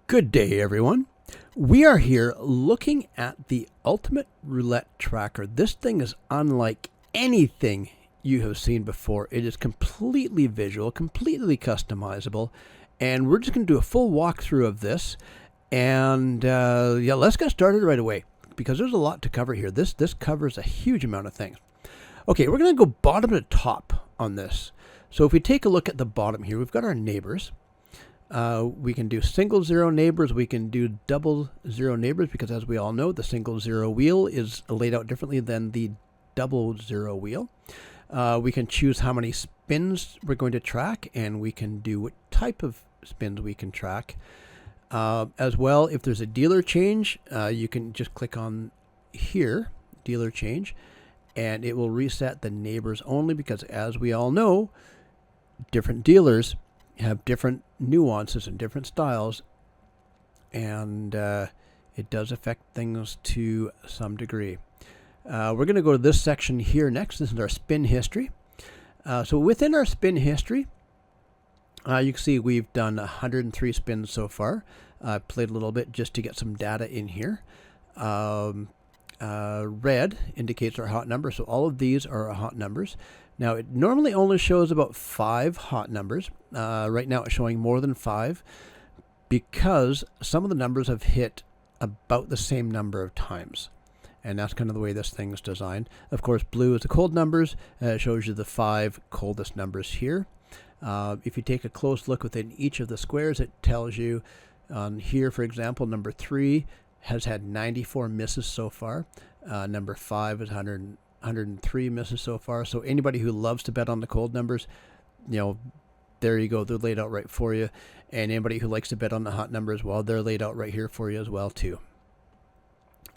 Good day, everyone. We are here looking at the Ultimate Roulette Tracker. This thing is unlike anything you have seen before. It is completely visual, completely customizable, and we're just going to do a full walkthrough of this. And let's get started right away because there's a lot to cover here. This covers a huge amount of things. Okay, we're going to go bottom to top on this. So if we take a look at the bottom here, we've got our neighbors. We can do single zero neighbors. We can do double zero neighbors because, as we all know, the single zero wheel is laid out differently than the double zero wheel. We can choose how many spins we're going to track, and we can do what type of spins we can track. As well, if there's a dealer change, you can just click on here, dealer change, and it will reset the neighbors only because, as we all know, different dealers have different nuances and different styles, and it does affect things to some degree. We're going to go to this section here next. This is our spin history. So within our spin history, you can see we've done 103 spins so far. I played a little bit just to get some data in here. Red indicates our hot number, so all of these are our hot numbers. Now, it normally only shows about 5 hot numbers. Right now it's showing more than 5 because some of the numbers have hit about the same number of times. And that's kind of the way this thing's designed. Of course, blue is the cold numbers. It shows you the 5 coldest numbers here. If you take a close look within each of the squares, it tells you on here, for example, number 3 has had 94 misses so far. Number 5 is 103 misses so far. So anybody who loves to bet on the cold numbers, there you go. They're laid out right for you. And anybody who likes to bet on the hot numbers, well, they're laid out right here for you as well too.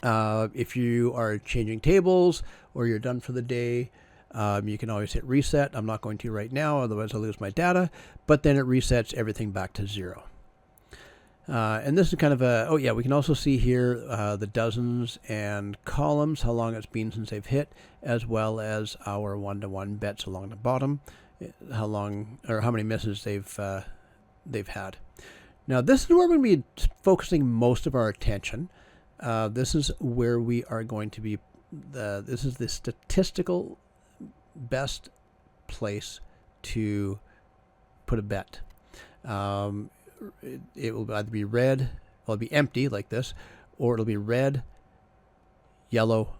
If you are changing tables or you're done for the day, you can always hit reset. I'm not going to right now, otherwise I'll lose my data. But then it resets everything back to 0. And this is kind of we can also see here the dozens and columns, how long it's been since they've hit, as well as our 1-to-1 bets along the bottom, how many misses they've had. Now this is where we're going to be focusing most of our attention. This is where we are going to be. This is the statistical best place to put a bet. It will either be red, it'll be empty like this, or it'll be red, yellow,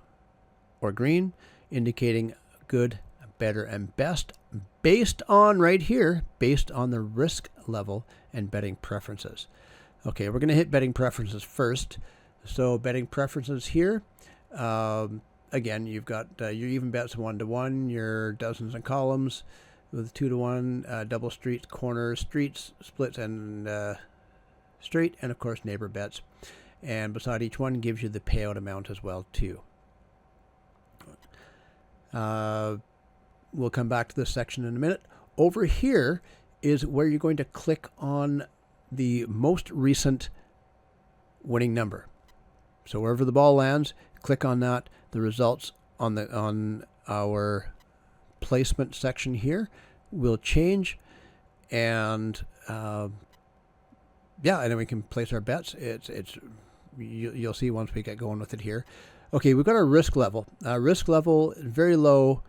or green, indicating good, better, and best based on right here, based on the risk level and betting preferences. Okay, we're going to hit betting preferences first. So betting preferences here, again, you've got your even bets 1-to-1, your dozens and columns with 2-to-1, double streets, corners, streets, splits, and straight, and of course neighbor bets. And beside each one gives you the payout amount as well too. We'll come back to this section in a minute. Over here is where you're going to click on the most recent winning number. So wherever the ball lands, click on that. The results on our placement section here will change, and and then we can place our bets. You'll see once we get going with it here. Okay, we've got our risk level. Risk level very low,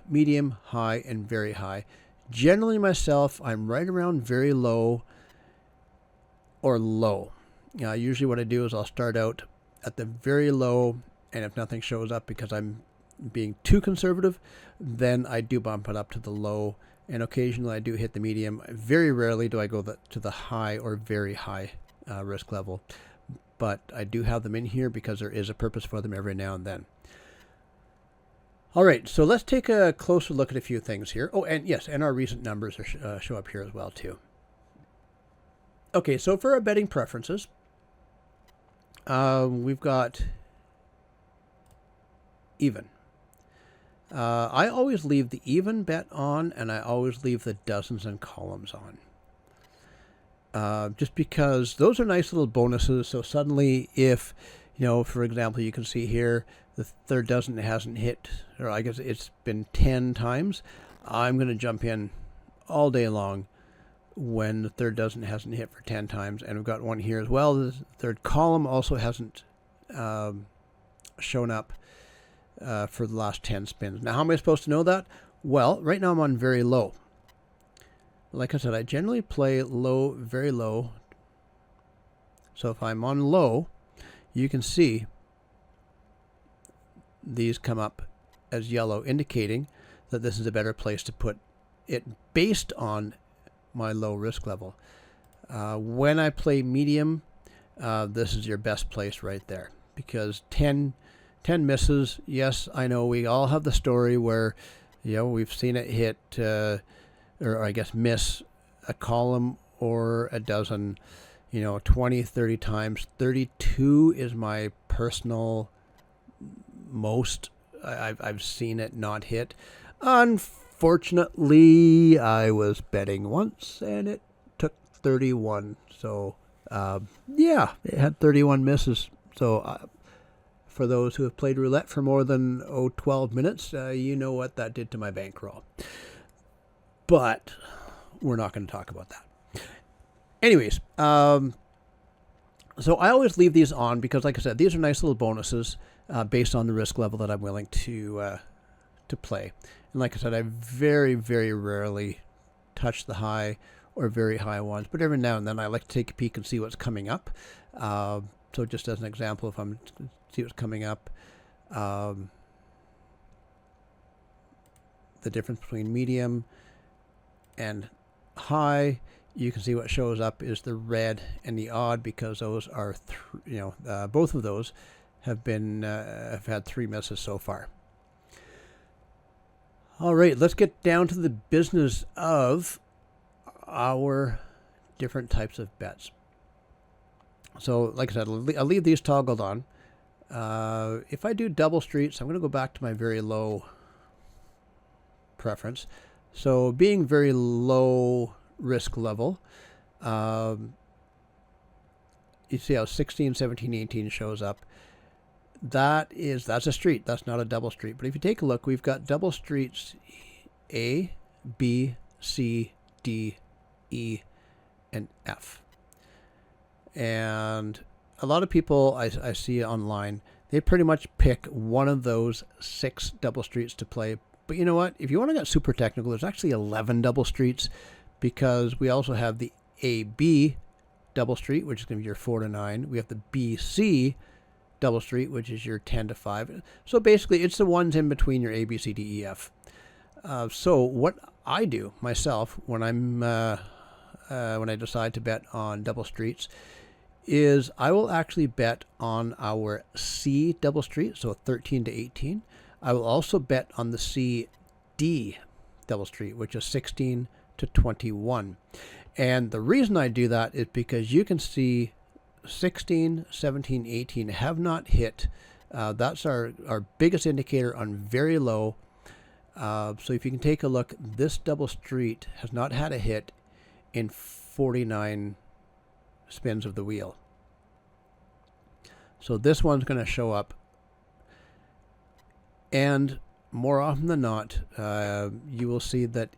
medium, high, and very high. Generally myself, I'm right around very low or low. Usually what I do is I'll start out at the very low, and if nothing shows up because I'm being too conservative, then I do bump it up to the low, and occasionally I do hit the medium. Very rarely do I go to the high or very high risk level, but I do have them in here because there is a purpose for them every now and then. All right, so let's take a closer look at a few things here. Oh, and yes, and our recent numbers show up here as well too. Okay, so for our betting preferences, we've got even. I always leave the even bet on, and I always leave the dozens and columns on. Just because those are nice little bonuses. So suddenly if, for example, you can see here the third dozen hasn't hit, or I guess it's been 10 times, I'm going to jump in all day long when the third dozen hasn't hit for 10 times. And we've got one here as well. The third column also hasn't shown up for the last 10 spins. Now, how am I supposed to know that? Well, right now I'm on very low. Like I said, I generally play low, very low. So if I'm on low, you can see these come up as yellow, indicating that this is a better place to put it based on my low risk level. When I play medium, this is your best place right there, because 10 misses. Yes, I know we all have the story where, we've seen it hit, or I guess miss a column or a dozen, 20, 30 times. 32 is my personal most. I've seen it not hit. Unfortunately, I was betting once and it took 31. So, it had 31 misses. So, for those who have played roulette for more than 12 minutes, you know what that did to my bankroll. But we're not going to talk about that. Anyways, so I always leave these on because, like I said, these are nice little bonuses based on the risk level that I'm willing to play. And like I said, I very, very rarely touch the high or very high ones, but every now and then I like to take a peek and see what's coming up. So just as an example, if I'm see what's coming up, the difference between medium and high, you can see what shows up is the red and the odd, because those are both of those have had 3 misses so far. All right, let's get down to the business of our different types of bets. So, like I said, I'll leave these toggled on. If I do double streets, I'm going to go back to my very low preference. So, being very low risk level, you see how 16, 17, 18 shows up. That's a street. That's not a double street. But if you take a look, we've got double streets A, B, C, D, E, and F. And a lot of people I see online, they pretty much pick one of those 6 double streets to play. But you know what? If you want to get super technical, there's actually 11 double streets, because we also have the AB double street, which is going to be your 4 to 9. We have the BC double street, which is your 10 to 5. So basically, it's the ones in between your A, B, C, D, E, F. So what I do myself when I decide to bet on double streets is I will actually bet on our C double street, so 13 to 18. I will also bet on the CD double street, which is 16 to 21. And the reason I do that is because you can see 16, 17, 18 have not hit. That's our biggest indicator on very low. So if you can take a look, this double street has not had a hit in 49 spins of the wheel. So this one's going to show up. And more often than not, you will see that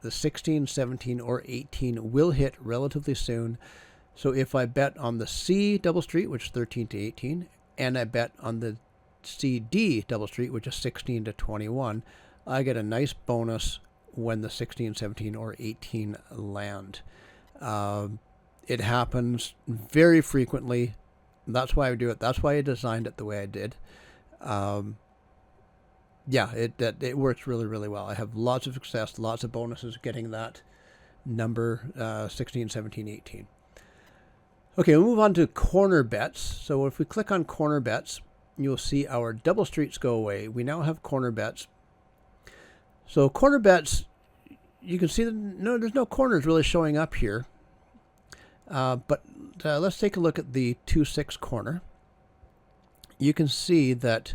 the 16, 17, or 18 will hit relatively soon. So if I bet on the C double street, which is 13 to 18, and I bet on the CD double street, which is 16 to 21, I get a nice bonus when the 16, 17, or 18 land. It happens very frequently. That's why I do it. That's why I designed it the way I did. It works really, really well. I have lots of success, lots of bonuses getting that number 16, 17, 18. Okay, we'll move on to corner bets. So if we click on corner bets, you'll see our double streets go away. We now have corner bets. So corner bets, you can see that there's no corners really showing up here. But let's take a look at the 2-6 corner. You can see that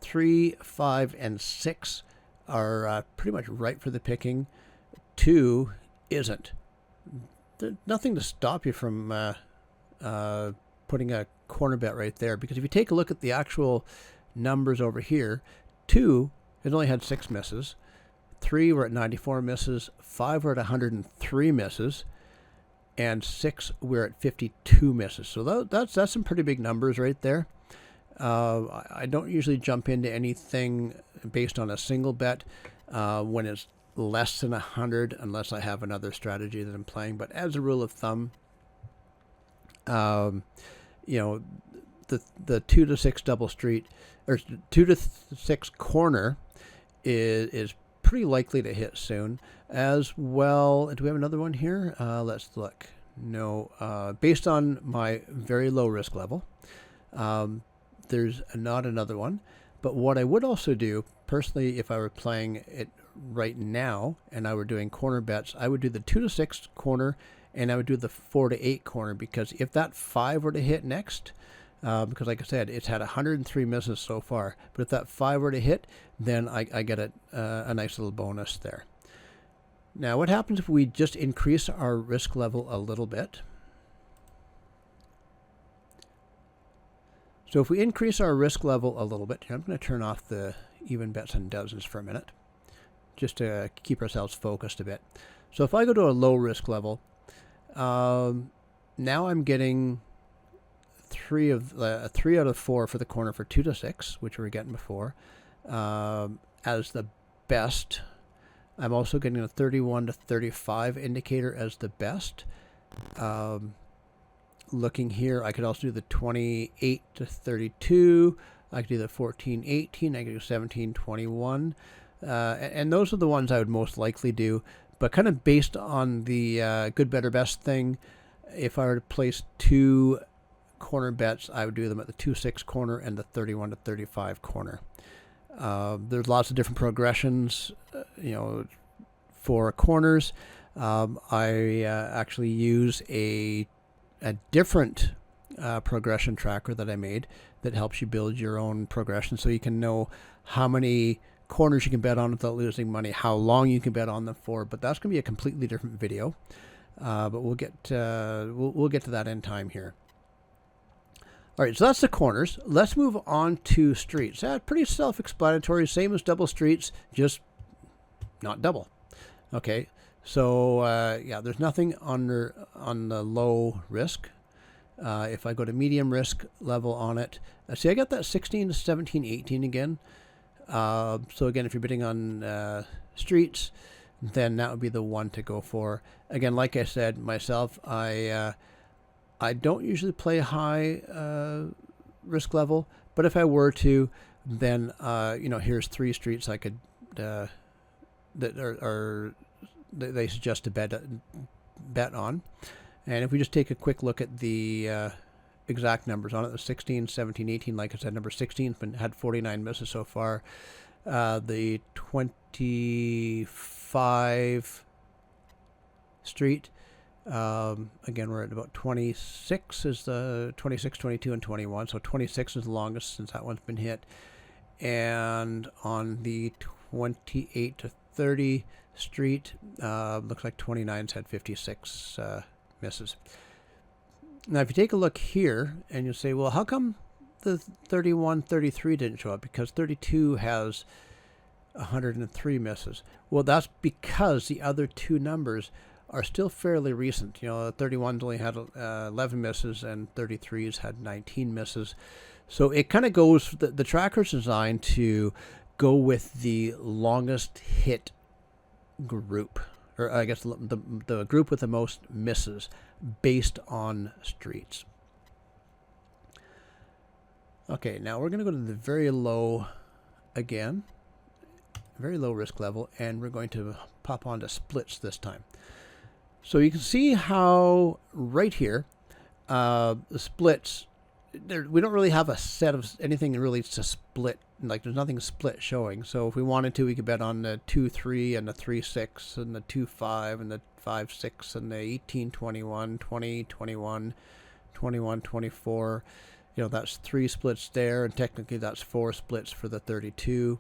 3, 5, and 6 are pretty much right for the picking. 2 isn't. There's nothing to stop you from putting a corner bet right there, because if you take a look at the actual numbers over here, 2 has only had 6 misses. 3 we're at 94 misses, 5 we're at 103 misses, and 6 we're at 52 misses. So that's some pretty big numbers right there. I don't usually jump into anything based on a single bet when it's less than 100, unless I have another strategy that I'm playing. But as a rule of thumb, you know, the 2 to 6 double street or 2 to 6 corner is pretty likely to hit soon. As well, do we have another one here? Let's look. No, based on my very low risk level, there's not another one. But what I would also do, personally, if I were playing it right now and I were doing corner bets, I would do the 2 to 6 corner and I would do the 4 to 8 corner, because if that 5 were to hit next, because like I said, it's had 103 misses so far, but if that 5 were to hit, then I get a nice little bonus there. Now, what happens if we just increase our risk level a little bit? So if we increase our risk level a little bit, I'm going to turn off the even bets and dozens for a minute, just to keep ourselves focused a bit. So if I go to a low risk level, now I'm getting 3 out of 4 for the corner for 2 to 6, which we were getting before, as the best. I'm also getting a 31 to 35 indicator as the best. Looking here, I could also do the 28 to 32. I could do the 14, 18. I could do 17, 21. And those are the ones I would most likely do. But kind of based on the good, better, best thing, if I were to place 2 corner bets, I would do them at the 2-6 corner and the 31 to 35 corner. There's lots of different progressions, for corners. I actually use a different progression tracker that I made that helps you build your own progression, so you can know how many corners you can bet on without losing money, how long you can bet on them for. But that's going to be a completely different video. But we'll get we'll get to that in time here. All right, so that's the corners. Let's move on to streets. Pretty self-explanatory, same as double streets, just not double. Okay, so yeah, there's nothing on the low risk. If I go to medium risk level on it, see, I got that 16 to 17, 18 again. So again, if you're bidding on streets, then that would be the one to go for. Again, like I said, myself, I don't usually play high risk level, but if I were to, then here's 3 streets I could that they suggest to bet on. And if we just take a quick look at the exact numbers on it, the 16, 17, 18, like I said, number 16 had 49 misses so far. The 25 street, again, we're at about 26 is the 26, 22, and 21. So 26 is the longest since that one's been hit. And on the 28 to 30 street, looks like 29's had 56 misses. Now, if you take a look here and you say, well, how come the 31, 33 didn't show up? Because 32 has 103 misses. Well, that's because the other 2 numbers are still fairly recent. 31's only had 11 misses and 33's had 19 misses. So it kind of goes, the tracker's designed to go with the longest hit group, or I guess the group with the most misses based on streets. Okay, now we're going to go to the very low again, very low risk level, and we're going to pop onto splits this time. So you can see how right here, the splits, we don't really have a set of anything really to split. Like, there's nothing split showing. So if we wanted to, we could bet on the 2-3 and the 3-6 and the 2-5 and the 5-6 and the 18-21, 20-21, 21-24. That's 3 splits there, and technically that's 4 splits for the 32.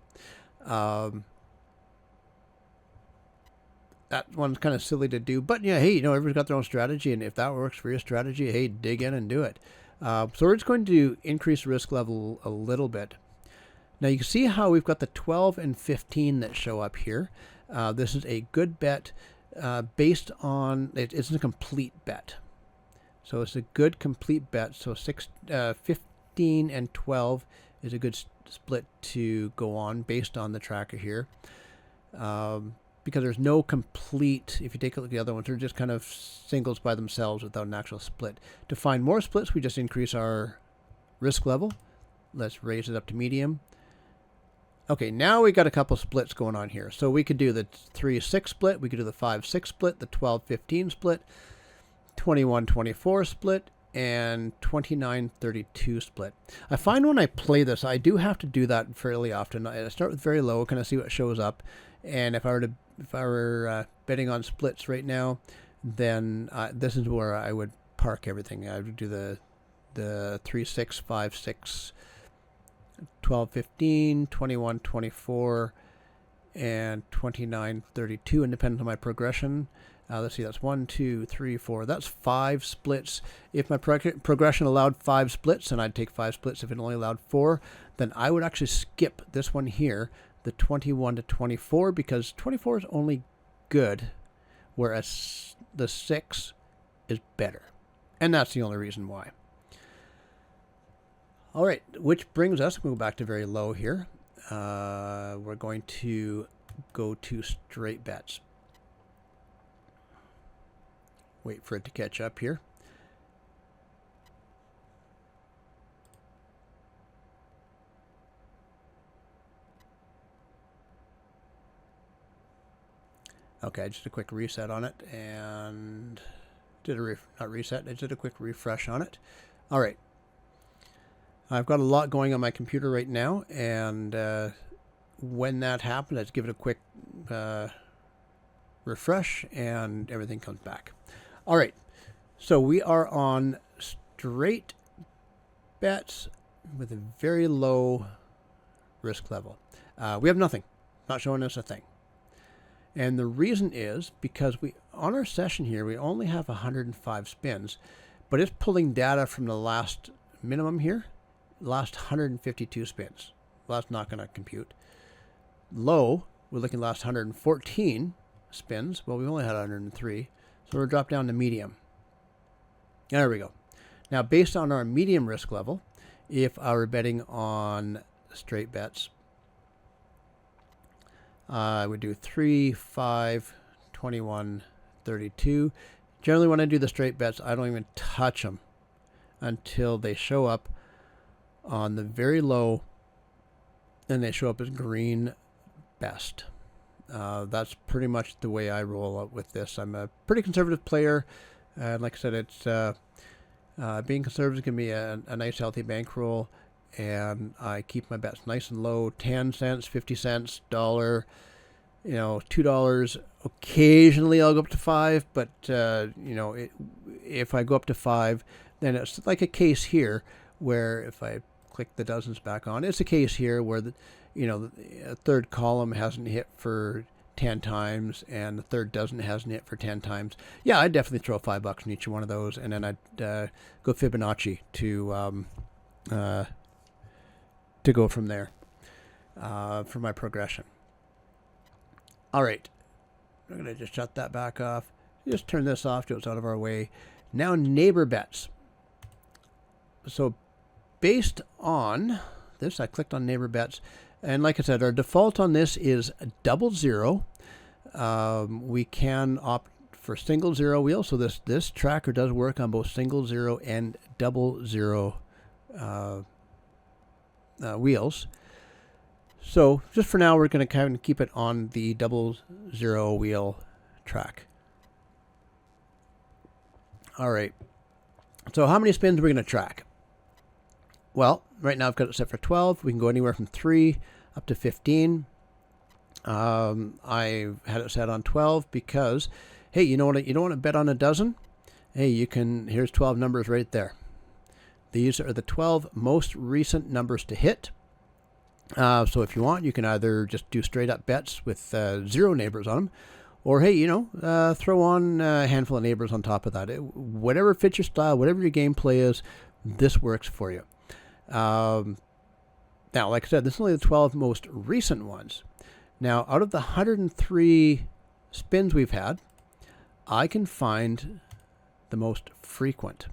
That one's kind of silly to do, but yeah, hey, everybody's got their own strategy, and if that works for your strategy, hey, dig in and do it. So we're just going to increase risk level a little bit. Now you can see how we've got the 12 and 15 that show up here. This is a good bet based on, it isn't a complete bet. So it's a good complete bet. So 15 and 12 is a good split to go on based on the tracker here. Because there's no complete, if you take a look at the other ones, they're just kind of singles by themselves without an actual split. To find more splits, we just increase our risk level. Let's raise it up to medium. Okay, now we got a couple splits going on here. So we could do the 3-6 split, we could do the 5-6 split, the 12-15 split, 21-24 split, and 29-32 split. I find when I play this, I do have to do that fairly often. I start with very low, kind of see what shows up, and if I were betting on splits right now, then this is where I would park everything. I would do the 3-6, 5-6. 12-15, 21-24, and 29-32, independent of my progression. Let's see, that's 1, 2, 3, 4. That's 5 splits. If my progression allowed 5 splits, and I'd take 5 splits. If it only allowed 4, then I would actually skip this one here, the 21-24, because 24 is only good, whereas the 6 is better. And that's the only reason why. All right, which brings us, we'll go back to very low here. We're going to go to straight bets. Wait for it to catch up here. Okay, just a quick reset on it, and did a not reset, I did a quick refresh on it. All right. I've got a lot going on my computer right now, and when that happens, I just give it a quick refresh, and everything comes back. All right, so we are on straight bets with a very low risk level. We have nothing, not showing us a thing. And the reason is because on our session here, we only have 105 spins, but it's pulling data from the last minimum here. Last 152 spins. Well, that's not going to compute. Low, we're looking last 114 spins. Well, we only had 103. So we're dropped down to medium. There we go. Now, based on our medium risk level, if I were betting on straight bets, I would do 3, 5, 21, 32. Generally, when I do the straight bets, I don't even touch them until they show up on the very low, and they show up as green best. That's pretty much the way I roll up with this. I'm a pretty conservative player, and like I said, it's being conservative can be a nice healthy bankroll, and I keep my bets nice and low, 10 cents, 50 cents, $1, $2. Occasionally I'll go up to 5, but if I go up to 5, then it's like a case here where if I click the dozens back on, it's a case here where the third column hasn't hit for 10 times and the third dozen hasn't hit for 10 times. Yeah, I'd definitely throw $5 in each one of those, and then I'd go Fibonacci to go from there for my progression. All right, I'm going to just shut that back off. Just turn this off so it's out of our way. Now neighbor bets. So based on this, I clicked on neighbor bets, and like I said, our default on this is 00. We can opt for single zero wheel, so this tracker does work on both single zero and 00 wheels. So just for now, we're going to kind of keep it on the 00 wheel track. All right. So how many spins are we going to track? Well, right now I've got it set for 12. We can go anywhere from 3 up to 15. I had it set on 12 because, hey, you don't want to bet on a dozen? Hey, here's 12 numbers right there. These are the 12 most recent numbers to hit. So if you want, you can either just do straight up bets with 0 neighbors on them, or hey, throw on a handful of neighbors on top of that. Whatever fits your style, whatever your gameplay is, this works for you. Now, like I said, this is only the 12 most recent ones. Now, out of the 103 spins we've had, I can find the most frequent.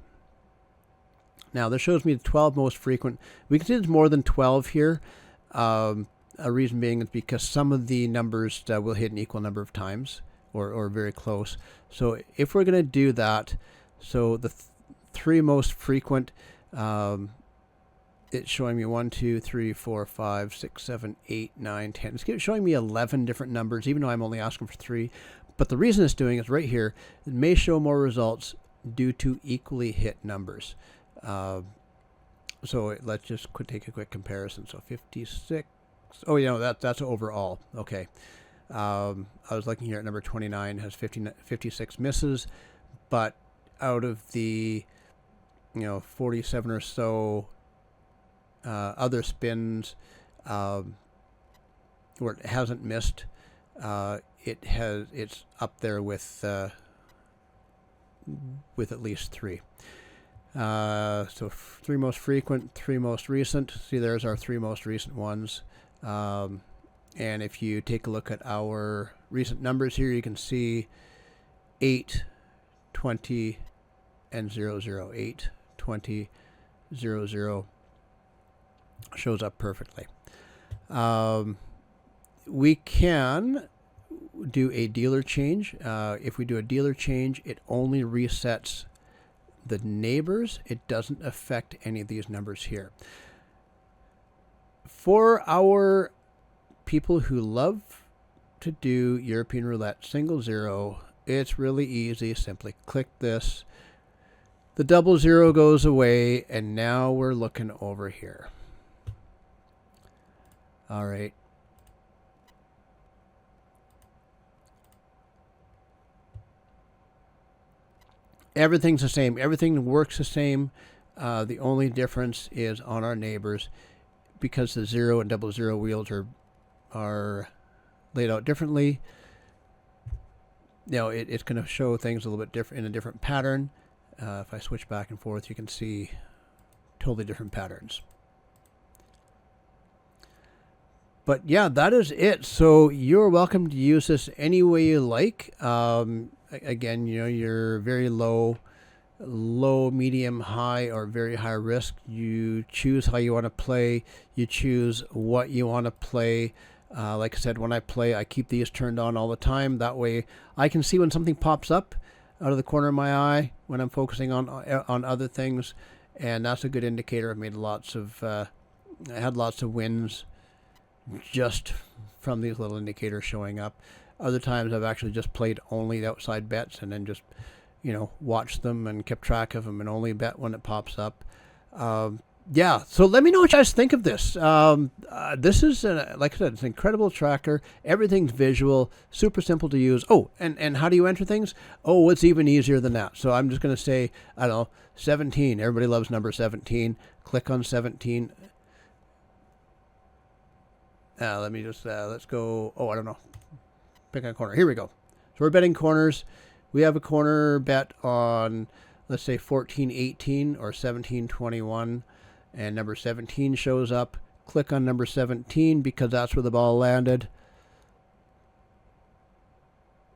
Now, this shows me the 12 most frequent. We can see there's more than 12 here. A reason being is because some of the numbers will hit an equal number of times or very close. So if we're going to do that, so the three most frequent, it's showing me 1, 2, 3, 4, 5, 6, 7, 8, 9, 10. It's showing me 11 different numbers, even though I'm only asking for 3. But the reason it's doing is right here. It may show more results due to equally hit numbers. So let's just take a quick comparison. So 56. Oh, that's overall. Okay. I was looking here at number 29 has 56 misses, but out of the 47 or so other spins where it hasn't missed, it's up there with at least 3. So 3 most frequent, 3 most recent. See, there's our 3 most recent ones. And if you take a look at our recent numbers here, you can see 8, 20, and 00. 8, 20, 00 shows up perfectly. We can do a dealer change. If we do a dealer change, it only resets the neighbors. It doesn't affect any of these numbers here. For our people who love to do European roulette single zero, it's really easy. Simply click this. The 00 goes away, and now we're looking over here. All right. Everything's the same. Everything works the same. The only difference is on our neighbors, because the 0 and 00 wheels are laid out differently. It's going to show things a little bit different in a different pattern. If I switch back and forth, you can see totally different patterns. But yeah, that is it. So you're welcome to use this any way you like. Again, you're very low, medium, high, or very high risk. You choose how you want to play. You choose what you want to play. Like I said, when I play, I keep these turned on all the time. That way I can see when something pops up out of the corner of my eye when I'm focusing on other things. And that's a good indicator. I've made I had lots of wins just from these little indicators showing up. Other times I've actually just played only the outside bets and then just, watched them and kept track of them and only bet when it pops up. Yeah, so let me know what you guys think of this. This is, like I said, it's an incredible tracker. Everything's visual, super simple to use. Oh, and how do you enter things? Oh, it's even easier than that. So I'm just going to say, 17. Everybody loves number 17. Click on 17. Let me just, let's go, I don't know. Pick a corner. Here we go. So we're betting corners. We have a corner bet on, let's say, 14-18 or 17-21. And number 17 shows up. Click on number 17 because that's where the ball landed.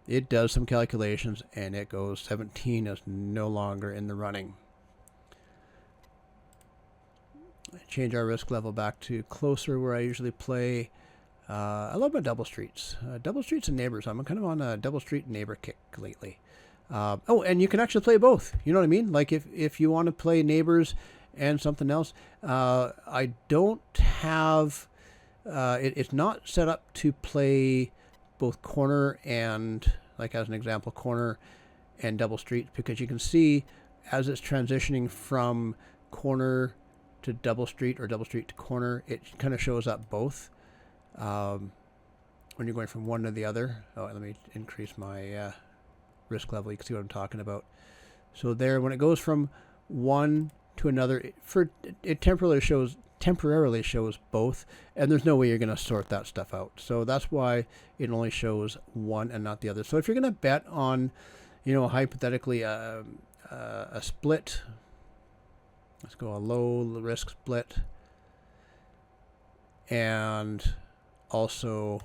It does some calculations and it goes 17 is no longer in the running. Change our risk level back to closer where I usually play. I love my double streets. Double streets and neighbors. I'm kind of on a double street neighbor kick lately. And you can actually play both. You know what I mean? Like if you want to play neighbors and something else. I don't have, it's not set up to play both corner and, like as an example, corner and double street, because you can see as it's transitioning from corner to double street or double street to corner, it kind of shows up both when you're going from one to the other. Let me increase my risk level. You can see what I'm talking about. So there, when it goes from one to another, it temporarily shows both, and there's no way you're going to sort that stuff out. So that's why it only shows one and not the other. So if you're going to bet on, hypothetically a split, let's go a low risk split, and also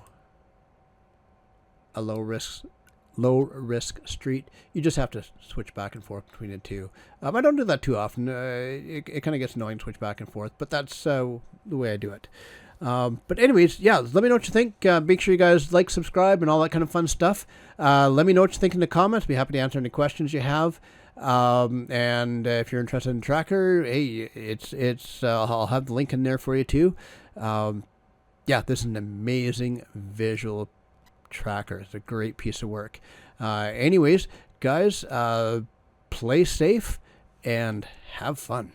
a low risk street. You just have to switch back and forth between the two. I don't do that too often. It kind of gets annoying to switch back and forth, but that's the way I do it. But anyways, yeah, let me know what you think. Make sure you guys like, subscribe, and all that kind of fun stuff. Let me know what you think in the comments. Be happy to answer any questions you have. And if you're interested in Tracker, hey, I'll have the link in there for you too. Yeah, this is an amazing visual tracker. It's a great piece of work. Anyways, guys, play safe and have fun.